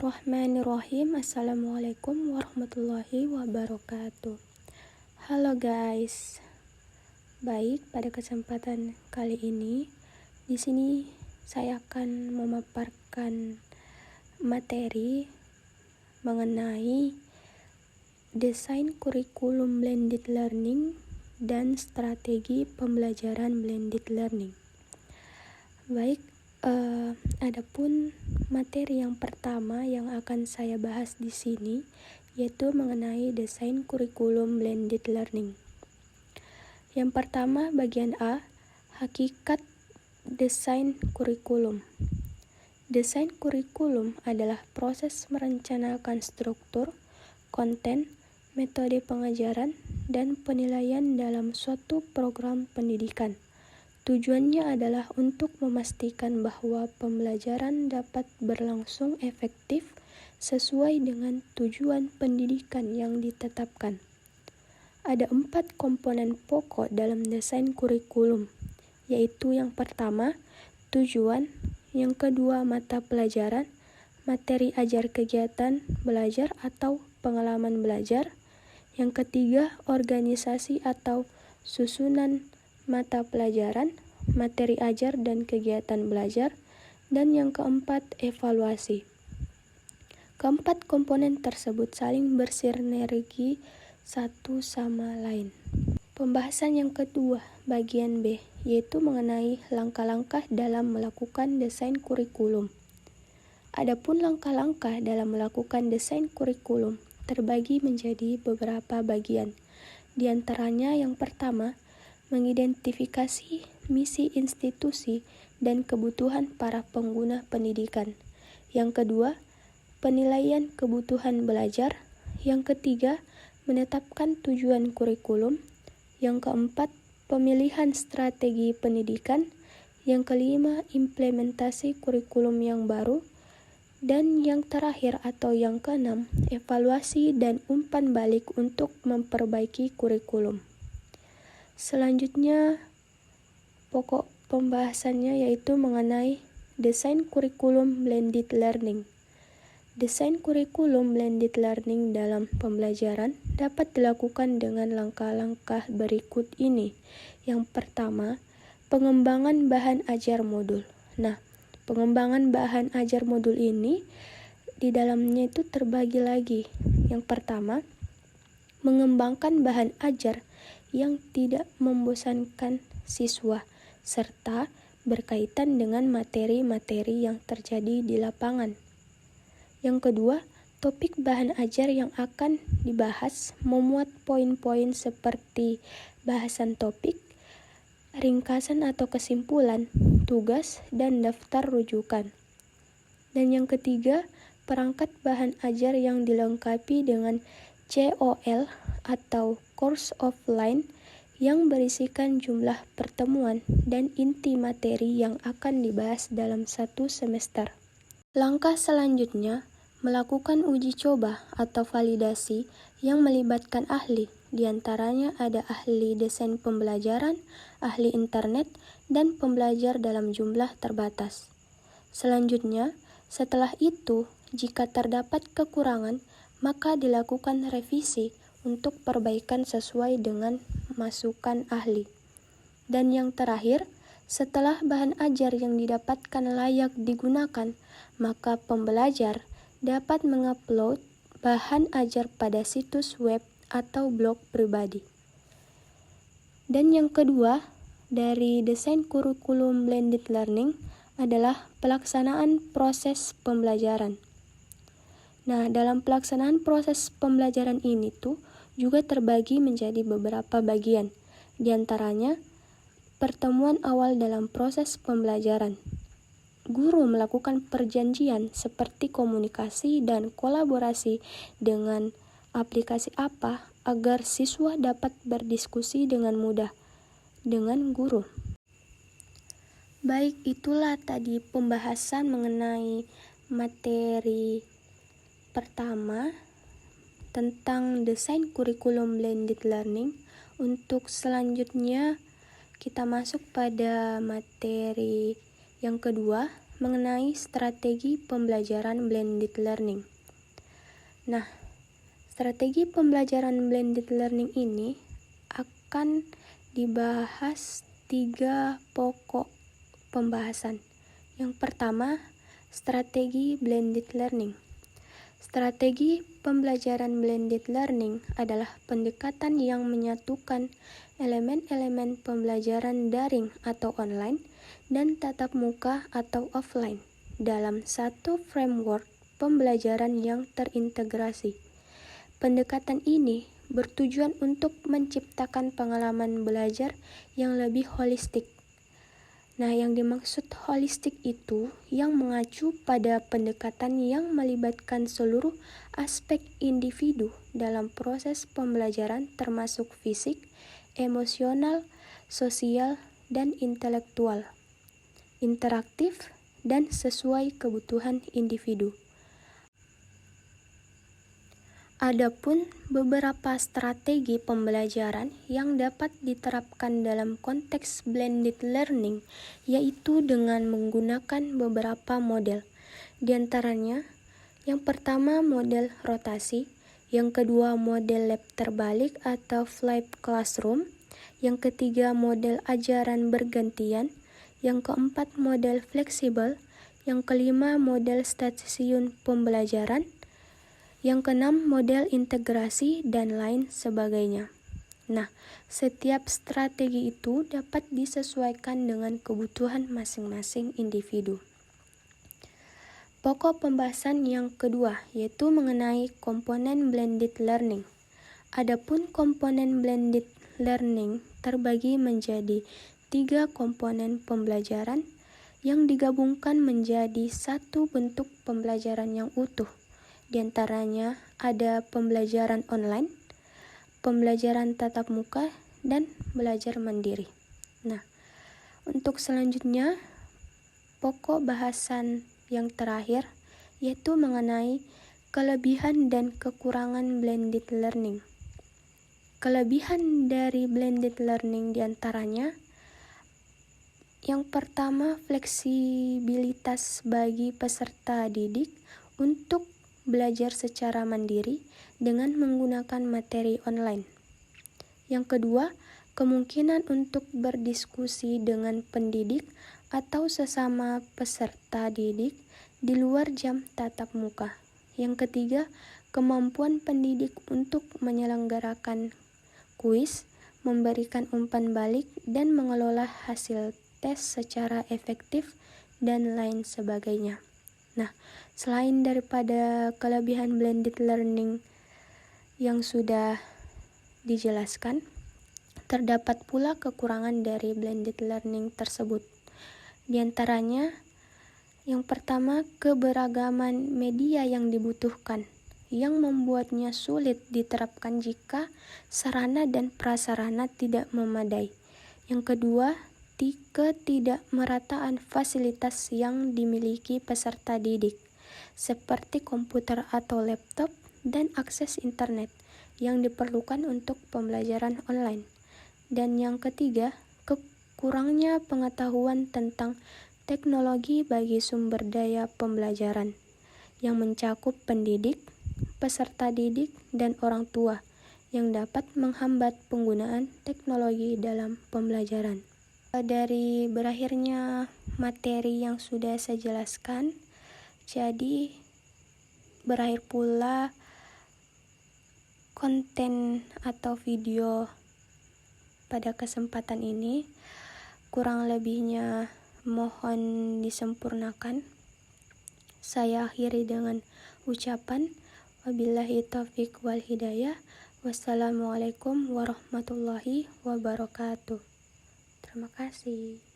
Bismillahirrahmanirrahim. Assalamualaikum warahmatullahi wabarakatuh. Halo guys. Baik, pada kesempatan kali ini di sini saya akan memaparkan materi mengenai desain kurikulum blended learning dan strategi pembelajaran blended learning. Baik, adapun materi yang pertama yang akan saya bahas di sini yaitu mengenai desain kurikulum blended learning. Yang pertama, bagian A, hakikat desain kurikulum. Desain kurikulum adalah proses merencanakan struktur, konten, metode pengajaran, dan penilaian dalam suatu program pendidikan. Tujuannya adalah untuk memastikan bahwa pembelajaran dapat berlangsung efektif sesuai dengan tujuan pendidikan yang ditetapkan. Ada 4 komponen pokok dalam desain kurikulum, yaitu yang pertama, tujuan, yang kedua, mata pelajaran, materi ajar kegiatan belajar atau pengalaman belajar, yang ketiga, organisasi atau susunan mata pelajaran, materi ajar dan kegiatan belajar, dan yang keempat, evaluasi. Keempat komponen tersebut saling bersinergi satu sama lain. Pembahasan yang kedua, bagian B, yaitu mengenai langkah-langkah dalam melakukan desain kurikulum. Adapun langkah-langkah dalam melakukan desain kurikulum terbagi menjadi beberapa bagian. Di antaranya yang pertama, mengidentifikasi misi institusi dan kebutuhan para pengguna pendidikan. Yang kedua, penilaian kebutuhan belajar. Yang ketiga, menetapkan tujuan kurikulum. Yang keempat, pemilihan strategi pendidikan. Yang kelima, implementasi kurikulum yang baru. Dan yang terakhir atau yang keenam, evaluasi dan umpan balik untuk memperbaiki kurikulum. Selanjutnya, pokok pembahasannya yaitu mengenai desain kurikulum blended learning. Desain kurikulum blended learning dalam pembelajaran dapat dilakukan dengan langkah-langkah berikut ini. Yang pertama, pengembangan bahan ajar modul. Nah, pengembangan bahan ajar modul ini di dalamnya itu terbagi lagi. Yang pertama, mengembangkan bahan ajar yang tidak membosankan siswa, serta berkaitan dengan materi-materi yang terjadi di lapangan. Yang kedua, topik bahan ajar yang akan dibahas memuat poin-poin seperti bahasan topik, ringkasan atau kesimpulan, tugas, dan daftar rujukan. Dan yang ketiga, perangkat bahan ajar yang dilengkapi dengan COL atau course of line yang berisikan jumlah pertemuan dan inti materi yang akan dibahas dalam satu semester. Langkah selanjutnya, melakukan uji coba atau validasi yang melibatkan ahli. Di antaranya ada ahli desain pembelajaran, ahli internet, dan pembelajar dalam jumlah terbatas. Selanjutnya, setelah itu, jika terdapat kekurangan, maka dilakukan revisi untuk perbaikan sesuai dengan masukan ahli. Dan yang terakhir, setelah bahan ajar yang didapatkan layak digunakan, maka pembelajar dapat mengupload bahan ajar pada situs web atau blog pribadi. Dan yang kedua, dari desain kurikulum blended learning adalah pelaksanaan proses pembelajaran. Nah, dalam pelaksanaan proses pembelajaran ini tuh juga terbagi menjadi beberapa bagian. Di antaranya, pertemuan awal dalam proses pembelajaran. Guru melakukan perjanjian seperti komunikasi dan kolaborasi dengan aplikasi apa agar siswa dapat berdiskusi dengan mudah dengan guru. Baik, itulah tadi pembahasan mengenai materi pertama tentang desain kurikulum blended learning. Untuk selanjutnya kita masuk pada materi yang kedua, mengenai strategi pembelajaran blended learning. Nah, strategi pembelajaran blended learning ini akan dibahas 3 pokok pembahasan. Yang pertama, strategi blended learning. Strategi pembelajaran blended learning adalah pendekatan yang menyatukan elemen-elemen pembelajaran daring atau online dan tatap muka atau offline dalam satu framework pembelajaran yang terintegrasi. Pendekatan ini bertujuan untuk menciptakan pengalaman belajar yang lebih holistik. Nah, yang dimaksud holistik itu yang mengacu pada pendekatan yang melibatkan seluruh aspek individu dalam proses pembelajaran termasuk fisik, emosional, sosial, dan intelektual, interaktif, dan sesuai kebutuhan individu. Adapun beberapa strategi pembelajaran yang dapat diterapkan dalam konteks blended learning yaitu dengan menggunakan beberapa model. Di antaranya, yang pertama model rotasi, yang kedua model lab terbalik atau flipped classroom, yang ketiga model ajaran bergantian, yang keempat model fleksibel, yang kelima model stasiun pembelajaran, yang keenam, model integrasi, dan lain sebagainya. Nah, setiap strategi itu dapat disesuaikan dengan kebutuhan masing-masing individu. Pokok pembahasan yang kedua yaitu mengenai komponen blended learning. Adapun komponen blended learning terbagi menjadi 3 komponen pembelajaran yang digabungkan menjadi satu bentuk pembelajaran yang utuh. Di antaranya ada pembelajaran online, pembelajaran tatap muka, dan belajar mandiri. Nah, untuk selanjutnya, pokok bahasan yang terakhir yaitu mengenai kelebihan dan kekurangan blended learning. Kelebihan dari blended learning diantaranya yang pertama, fleksibilitas bagi peserta didik untuk belajar secara mandiri dengan menggunakan materi online. Yang kedua, kemungkinan untuk berdiskusi dengan pendidik atau sesama peserta didik di luar jam tatap muka. Yang ketiga, kemampuan pendidik untuk menyelenggarakan kuis, memberikan umpan balik, dan mengelola hasil tes secara efektif, dan lain sebagainya. Nah, selain daripada kelebihan blended learning yang sudah dijelaskan, terdapat pula kekurangan dari blended learning tersebut. Di antaranya, yang pertama, keberagaman media yang dibutuhkan, yang membuatnya sulit diterapkan jika sarana dan prasarana tidak memadai. Yang kedua, ketidakmerataan fasilitas yang dimiliki peserta didik, seperti komputer atau laptop dan akses internet yang diperlukan untuk pembelajaran online. Dan yang ketiga, kurangnya pengetahuan tentang teknologi bagi sumber daya pembelajaran yang mencakup pendidik, peserta didik, dan orang tua yang dapat menghambat penggunaan teknologi dalam pembelajaran. Dari berakhirnya materi yang sudah saya jelaskan, jadi berakhir pula konten atau video pada kesempatan ini. Kurang lebihnya mohon disempurnakan. Saya akhiri dengan ucapan wabillahi taufiq wal hidayah. Wassalamualaikum warahmatullahi wabarakatuh. Terima kasih.